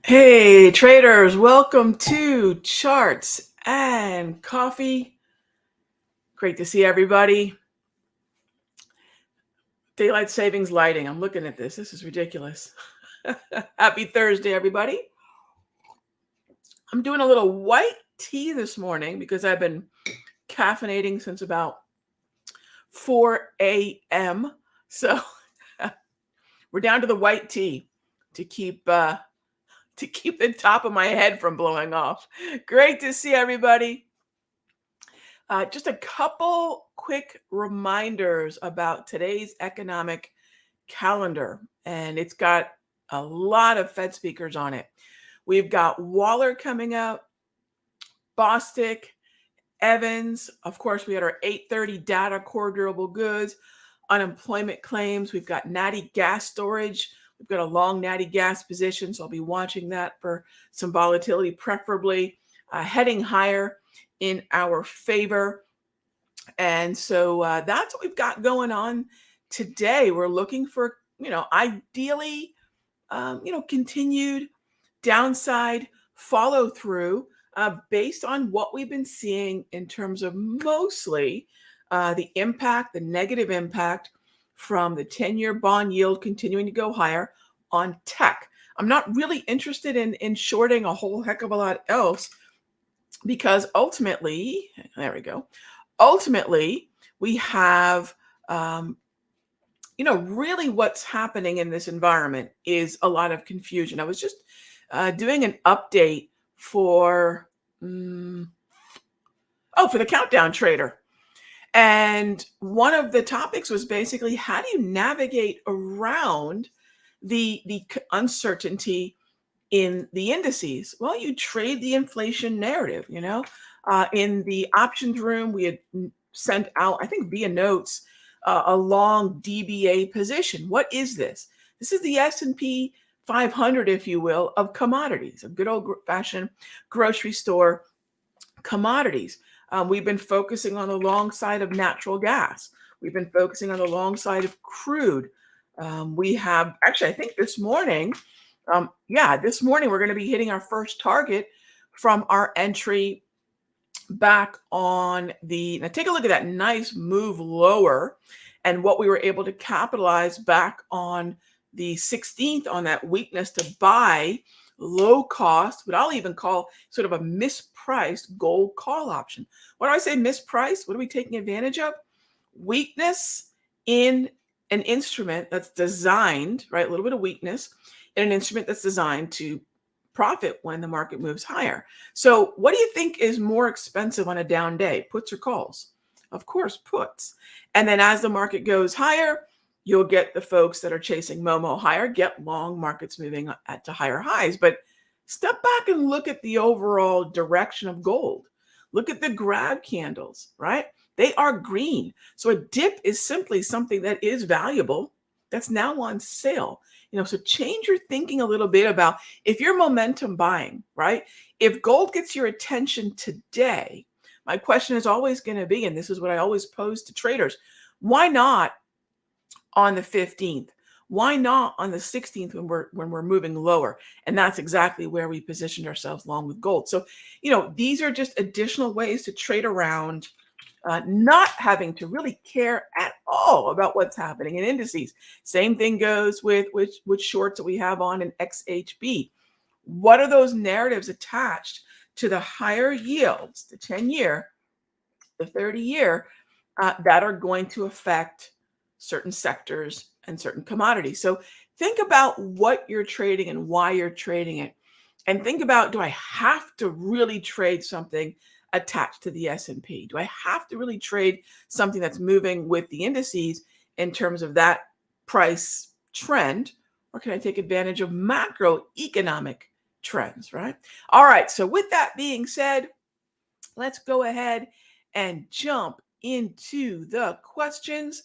Hey traders, welcome to Charts and Coffee. Great to see everybody. Daylight savings lighting. I'm looking at this. This is ridiculous. Happy Thursday, everybody. I'm doing a little white tea this morning because I've been caffeinating since about 4 a.m. So we're down to the white tea to keep the top of my head from blowing off. Great to see everybody. Just a couple quick reminders about today's economic calendar, and it's got a lot of Fed speakers on it. We've got Waller coming up, Bostic, Evans. Of course, we had our 8:30 data, core durable goods, unemployment claims. We've got natty gas storage. We've got a long natty gas position, so I'll be watching that for some volatility, preferably heading higher in our favor. And so that's what we've got going on today. We're looking for, ideally, continued downside follow through based on what we've been seeing in terms of mostly the negative impact from the 10-year bond yield continuing to go higher on tech. I'm not really interested in shorting a whole heck of a lot else because ultimately, there we go. Ultimately, we have, really what's happening in this environment is a lot of confusion. I was just doing an update for, for the countdown trader. And one of the topics was basically how do you navigate around the uncertainty in the indices? Well, you trade the inflation narrative, in the options room, we had sent out, I think via notes, a long DBA position. What is this? This is the S&P 500, if you will, of commodities, a good old-fashioned grocery store commodities. We've been focusing on the long side of natural gas. We've been focusing on the long side of crude. We have, actually, I think this morning, this morning we're going to be hitting our first target from our entry back on now take a look at that nice move lower and what we were able to capitalize back on the 16th on that weakness to buy low cost, what I'll even call sort of a mispriced gold call option. What do I say mispriced? What are we taking advantage of? Weakness in an instrument that's designed, right? A little bit of weakness in an instrument that's designed to profit when the market moves higher. So what do you think is more expensive on a down day, puts or calls? Of course, puts. And then as the market goes higher, you'll get the folks that are chasing Momo higher, get long markets moving to higher highs. But step back and look at the overall direction of gold. Look at the grab candles, right? They are green. So a dip is simply something that is valuable that's now on sale. So change your thinking a little bit about if you're momentum buying, right? If gold gets your attention today, my question is always going to be, and this is what I always pose to traders, why not on the 15th? Why not on the 16th when we're moving lower? And that's exactly where we positioned ourselves along with gold. So, these are just additional ways to trade around not having to really care at all about what's happening in indices. Same thing goes with shorts that we have on in XHB. What are those narratives attached to the higher yields, the 10-year, the 30-year, that are going to affect certain sectors and certain commodities? So think about what you're trading and why you're trading it. And think about, do I have to really trade something attached to the S&P? Do I have to really trade something that's moving with the indices in terms of that price trend? Or can I take advantage of macroeconomic trends, right? All right, so with that being said, let's go ahead and jump into the questions.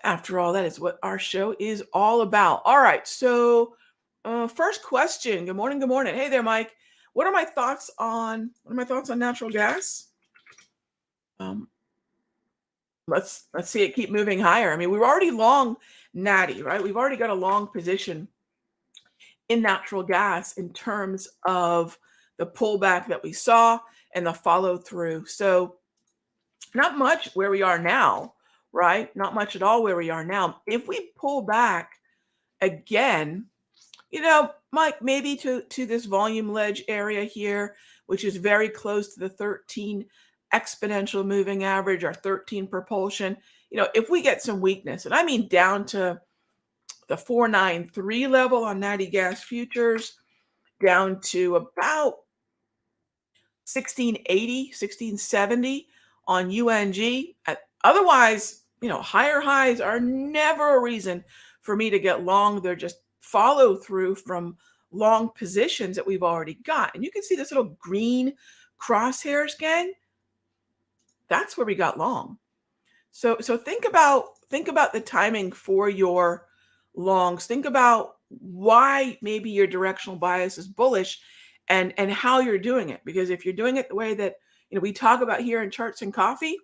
After all, that is what our show is all about. All right, so first question. Good morning. Good morning. Hey there, Mike. What are my thoughts on natural gas? Let's see it keep moving higher. I mean, we were already long natty, right? We've already got a long position in natural gas in terms of the pullback that we saw and the follow through. So, not much where we are now, right? Not much at all where we are now. If we pull back again, Mike, maybe to this volume ledge area here, which is very close to the 13 exponential moving average or 13 propulsion. If we get some weakness, and I mean down to the 493 level on 90 gas futures, down to about 1680, 1670 on UNG. Otherwise, higher highs are never a reason for me to get long. They're just follow through from long positions that we've already got. And you can see this little green crosshairs, gang. That's where we got long. So think about the timing for your longs. Think about why maybe your directional bias is bullish and how you're doing it. Because if you're doing it the way that we talk about here in Charts and Coffee,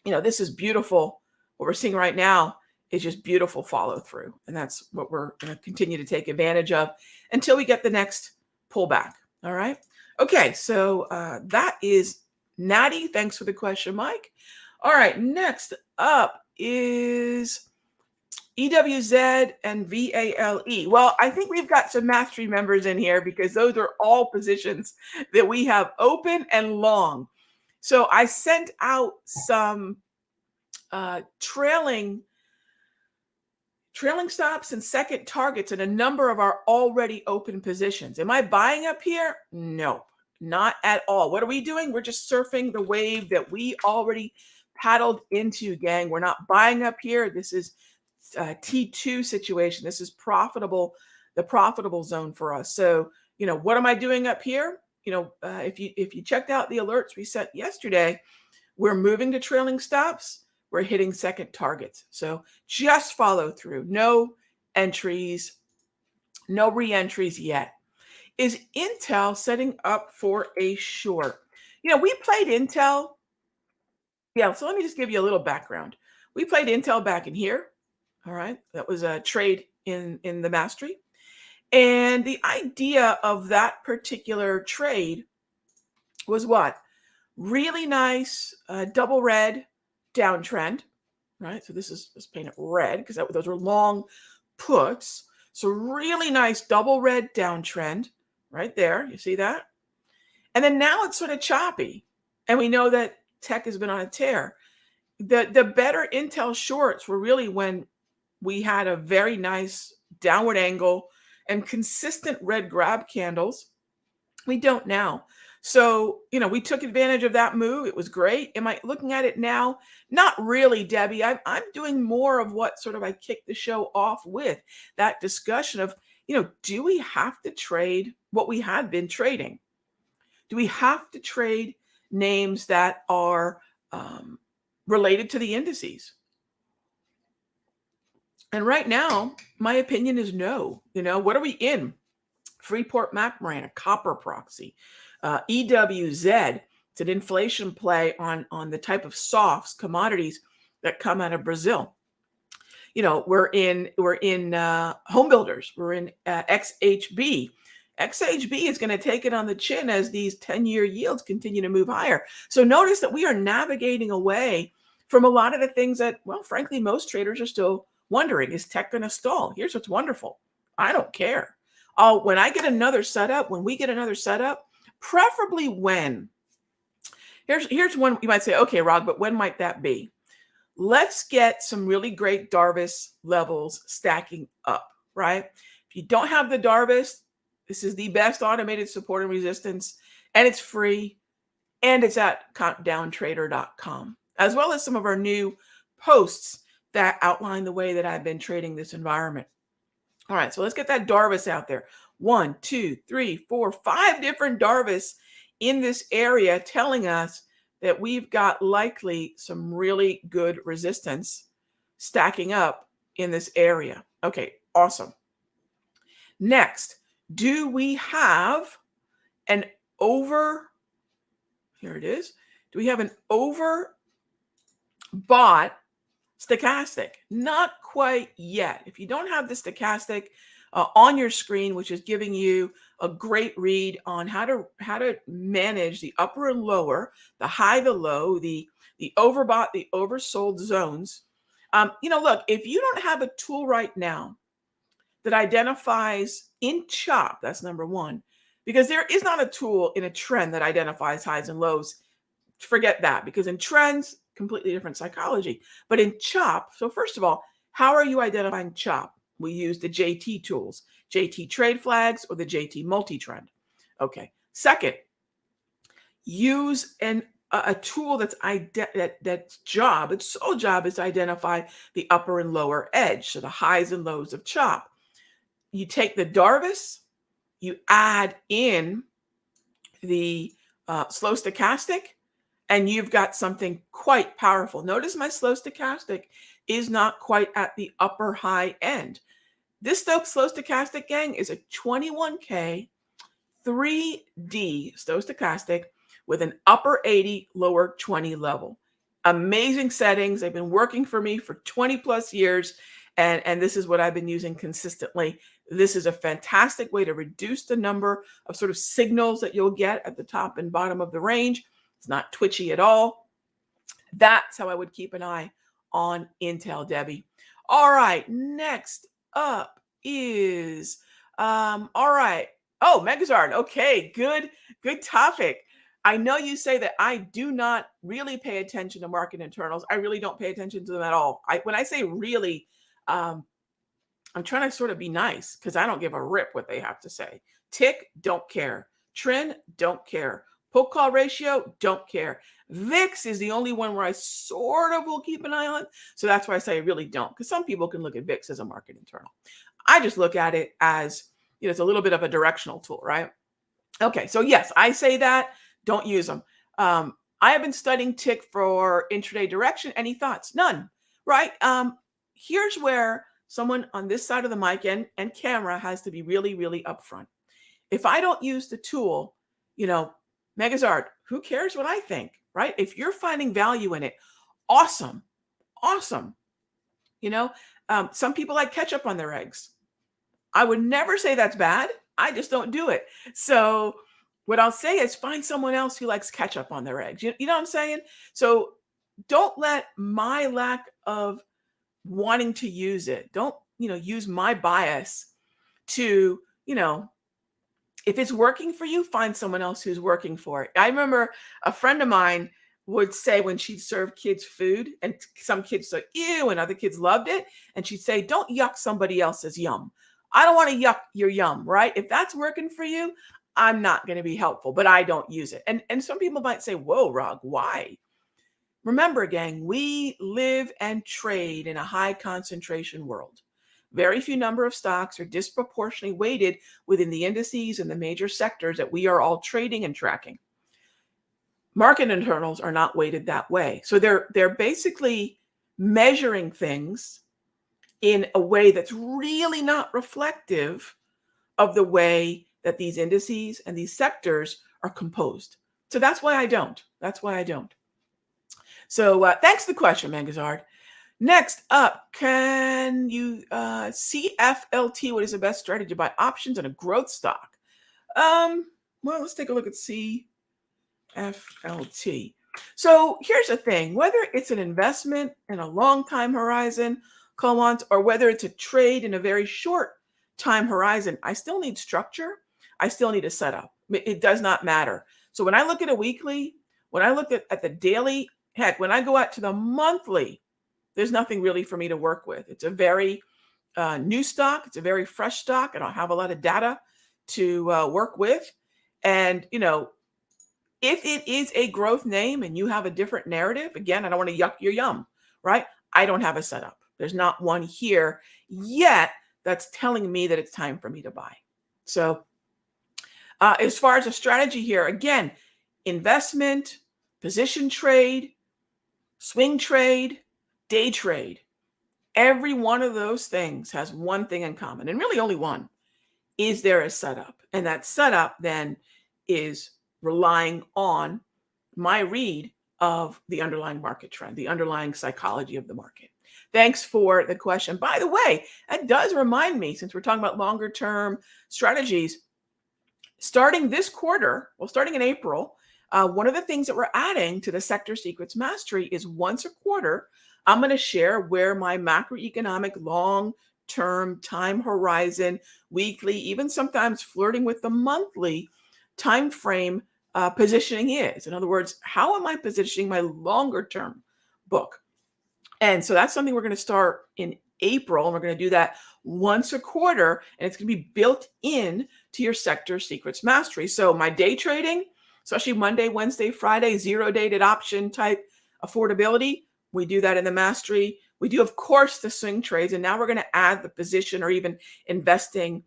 this is beautiful. What we're seeing right now is just beautiful follow through. And that's what we're going to continue to take advantage of until we get the next pullback. All right. Okay. So that is Natty. Thanks for the question, Mike. All right. Next up is EWZ and VALE. Well, I think we've got some mastery members in here because those are all positions that we have open and long. So I sent out some trailing stops and second targets in a number of our already open positions. Am I buying up here? No, not at all. What are we doing? We're just surfing the wave that we already paddled into, gang. We're not buying up here. This is T2 situation. This is the profitable zone for us. So, what am I doing up here? If you checked out the alerts we sent yesterday, we're moving to trailing stops. We're hitting second targets. So just follow through. No entries, no re-entries yet. Is Intel setting up for a short? We played Intel. Yeah, so let me just give you a little background. We played Intel back in here. All right. That was a trade in the mastery. And the idea of that particular trade was what? Really nice double red downtrend, right? So let's paint it red because those were long puts. So really nice double red downtrend right there. You see that? And then now it's sort of choppy. And we know that tech has been on a tear. The better Intel shorts were really when we had a very nice downward angle and consistent red grab candles. We don't now. So, we took advantage of that move. It was great. Am I looking at it now? Not really, Debbie. I'm doing more of what sort of I kicked the show off with, that discussion of, do we have to trade what we had been trading? Do we have to trade names that are related to the indices? And right now, my opinion is no. What are we in? Freeport McMoran, a copper proxy. EWZ, it's an inflation play on the type of softs, commodities that come out of Brazil. We're in home builders. We're in XHB. XHB is going to take it on the chin as these 10-year yields continue to move higher. So notice that we are navigating away from a lot of the things that, well, frankly, most traders are still wondering, is tech going to stall? Here's what's wonderful. I don't care. When we get another setup, preferably when. Here's one you might say, okay, Rog, but when might that be? Let's get some really great Darvis levels stacking up, right? If you don't have the Darvis, this is the best automated support and resistance, and it's free, and it's at countdowntrader.com, as well as some of our new posts that outline the way that I've been trading this environment. All right, so let's get that Darvis out there. 1, 2, 3, 4, 5 different Darvis in this area telling us that we've got likely some really good resistance stacking up in this area. Okay, awesome. Next, do we have an over, here it is. Do we have an overbought stochastic? Not quite yet. If you don't have the stochastic, on your screen, which is giving you a great read on how to manage the upper and lower, the high, the low, the overbought, the oversold zones. Look, if you don't have a tool right now that identifies in chop, that's number one, because there is not a tool in a trend that identifies highs and lows. Forget that, because in trends, completely different psychology. But in chop, so first of all, how are you identifying chop? We use the JT tools, JT trade flags or the JT multi-trend. Okay. Second, use a tool that's that's job. Its sole job is to identify the upper and lower edge, so the highs and lows of chop. You take the Darvis, you add in the slow stochastic, and you've got something quite powerful. Notice my slow stochastic is not quite at the upper high end. This slow stochastic, gang, is a 21K 3D slow stochastic with an upper 80, lower 20 level. Amazing settings. They've been working for me for 20 plus years. And this is what I've been using consistently. This is a fantastic way to reduce the number of sort of signals that you'll get at the top and bottom of the range. It's not twitchy at all. That's how I would keep an eye on Intel, Debbie. All right, next up is, all right. Oh, Megazard. Okay, good topic. I know you say that I do not really pay attention to market internals. I really don't pay attention to them at all. When I say really, I'm trying to sort of be nice because I don't give a rip what they have to say. Tick, don't care. Trend, don't care. Put call ratio, don't care. VIX is the only one where I sort of will keep an eye on. So that's why I say I really don't, because some people can look at VIX as a market internal. I just look at it as, it's a little bit of a directional tool, right? Okay, so yes, I say that. Don't use them. I have been studying tick for intraday direction. Any thoughts? None, right? Here's where someone on this side of the mic and camera has to be really, really upfront. If I don't use the tool, Megazard, who cares what I think, right? If you're finding value in it, awesome. Some people like ketchup on their eggs. I would never say that's bad. I just don't do it. So what I'll say is find someone else who likes ketchup on their eggs. You know what I'm saying? So don't let my lack of wanting to use it, don't, use my bias to, if it's working for you, find someone else who's working for it. I remember a friend of mine would say when she'd serve kids food and some kids said, ew, and other kids loved it. And she'd say, don't yuck somebody else's yum. I don't want to yuck your yum, right? If that's working for you, I'm not going to be helpful, but I don't use it. And some people might say, whoa, Rog, why? Remember, gang, we live and trade in a high concentration world. Very few number of stocks are disproportionately weighted within the indices and the major sectors that we are all trading and tracking. Market internals are not weighted that way. So they're basically measuring things in a way that's really not reflective of the way that these indices and these sectors are composed. So that's why I don't. So thanks for the question, Mangazard. Next up, can you CFLT? What is the best strategy to buy options in a growth stock? Well, let's take a look at CFLT. So here's the thing: whether it's an investment in a long time horizon, or whether it's a trade in a very short time horizon, I still need structure. I still need a setup. It does not matter. So when I look at a weekly, when I look at the daily, heck, when I go out to the monthly, there's nothing really for me to work with. It's a very new stock. It's a very fresh stock. I don't have a lot of data to work with. And, if it is a growth name and you have a different narrative, again, I don't want to yuck your yum, right? I don't have a setup. There's not one here yet that's telling me that it's time for me to buy. So as far as a strategy here, again, investment, position trade, swing trade, day trade, every one of those things has one thing in common, and really only one. Is there a setup? And that setup then is relying on my read of the underlying market trend, the underlying psychology of the market. Thanks for the question. By the way, that does remind me, since we're talking about longer term strategies, starting this quarter, well, starting in April, one of the things that we're adding to the Sector Secrets Mastery is once a quarter, I'm going to share where my macroeconomic long term time horizon, weekly, even sometimes flirting with the monthly time frame positioning is. In other words, how am I positioning my longer term book? And so that's something we're going to start in April. And we're going to do that once a quarter. And it's going to be built in to your Sector Secrets Mastery. So my day trading, especially Monday, Wednesday, Friday, zero dated option type affordability, we do that in the Mastery. We do, of course, the swing trades. And now we're going to add the position or even investing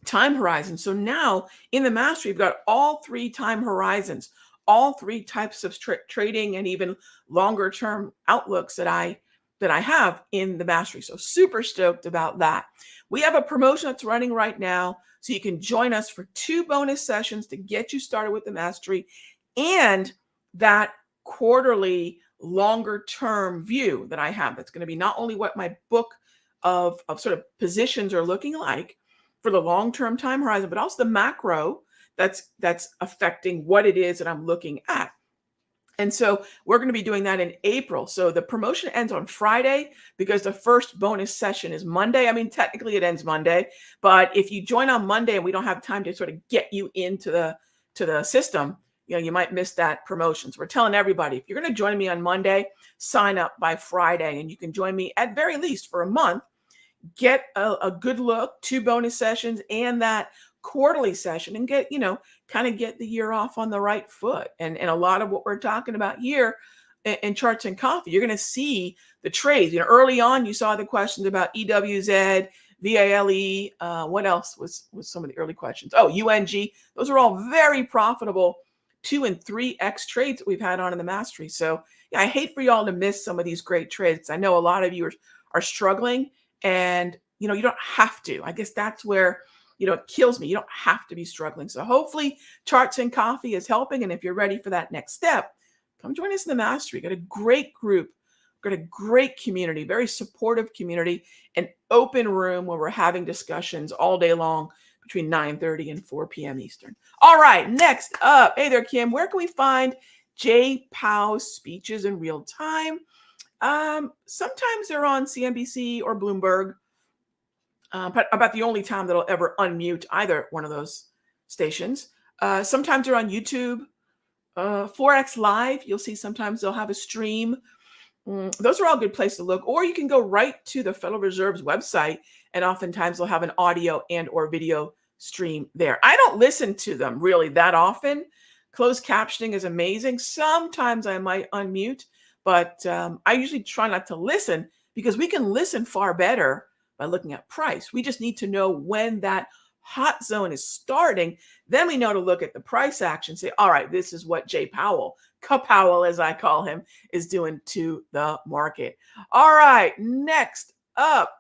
time horizon. So now in the Mastery, you've got all three time horizons, all three types of trading and even longer term outlooks that I have in the Mastery. So super stoked about that. We have a promotion that's running right now, so you can join us for 2 bonus sessions to get you started with the Mastery and that quarterly longer term view that I have. That's going to be not only what my book of sort of positions are looking like for the long-term time horizon, but also the macro that's affecting what it is that I'm looking at. And so we're going to be doing that in April. So the promotion ends on Friday because the first bonus session is Monday. I mean, technically it ends Monday, but if you join on Monday and we don't have time to sort of get you into the system, you might miss that promotion. So we're telling everybody, if you're going to join me on Monday, sign up by Friday and you can join me at very least for a month. Get a good look, 2 bonus sessions and that quarterly session and get, kind of get the year off on the right foot. And a lot of what we're talking about here in Charts and Coffee, you're going to see the trades. Early on, you saw the questions about EWZ, VALE. What else was some of the early questions? Oh, UNG. Those are all very profitable 2 and 3x trades that we've had on in the Mastery. So yeah, I hate for y'all to miss some of these great trades. I know a lot of you are struggling. And, you don't have to. I guess that's where, it kills me. You don't have to be struggling. So hopefully Charts and Coffee is helping. And if you're ready for that next step, come join us in the Mastery. Got a great group, got a great community, very supportive community, an open room where we're having discussions all day long between 9:30 and 4 p.m. Eastern. All right, next up. Hey there, Kim. Where can we find Jay Powell's speeches in real time? Sometimes they're on CNBC or Bloomberg, but about the only time that I'll ever unmute either one of those stations. Sometimes they're on YouTube, Forex Live. You'll see sometimes they'll have a stream. Those are all good places to look. Or you can go right to the Federal Reserve's website, and oftentimes they'll have an audio and or video stream there. I don't listen to them really that often. Closed captioning is amazing. Sometimes I might unmute. But I usually try not to listen because we can listen far better by looking at price. We just need to know when that hot zone is starting. Then we know to look at the price action, say, all right, this is what Jay Powell, Powell as I call him, is doing to the market. All right, next up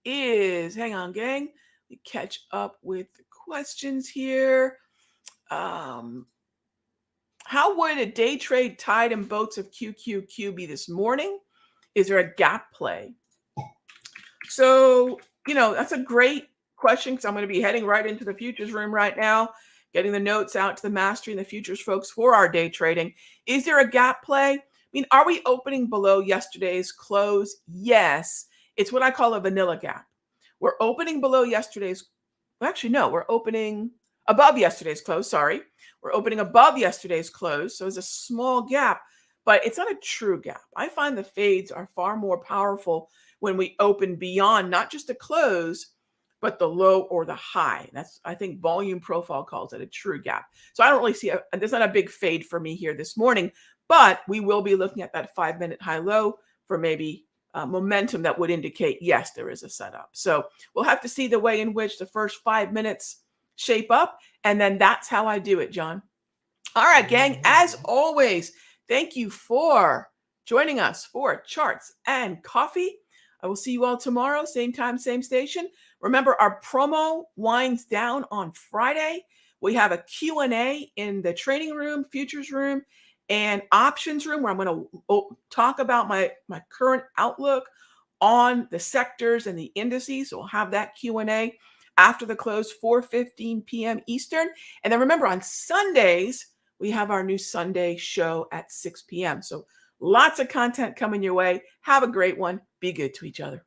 is, hang on, gang. We catch up with the questions here. How would a day trade tide and boats of QQQ be this morning? Is there a gap play? So, that's a great question because I'm going to be heading right into the futures room right now, getting the notes out to the Mastery and the futures folks for our day trading. Is there a gap play? Are we opening below yesterday's close? Yes. It's what I call a vanilla gap. We're opening below yesterday's, well, actually, no, we're opening above yesterday's close. Sorry. We're opening above yesterday's close. So it's a small gap, but it's not a true gap. I find the fades are far more powerful when we open beyond not just the close, but the low or the high. That's, I think, volume profile calls it a true gap. So I don't really see, there's not a big fade for me here this morning, but we will be looking at that 5-minute high low for maybe momentum that would indicate, yes, there is a setup. So we'll have to see the way in which the first 5 minutes shape up. And then that's how I do it, John. All right, gang, as always, thank you for joining us for Charts and Coffee. I will see you all tomorrow, same time, same station. Remember, our promo winds down on Friday. We have a Q&A in the trading room, futures room, and options room where I'm going to talk about my current outlook on the sectors and the indices. So we'll have that Q&A after the close, 4:15 p.m. Eastern. And then remember, on Sundays, we have our new Sunday show at 6 p.m. So lots of content coming your way. Have a great one. Be good to each other.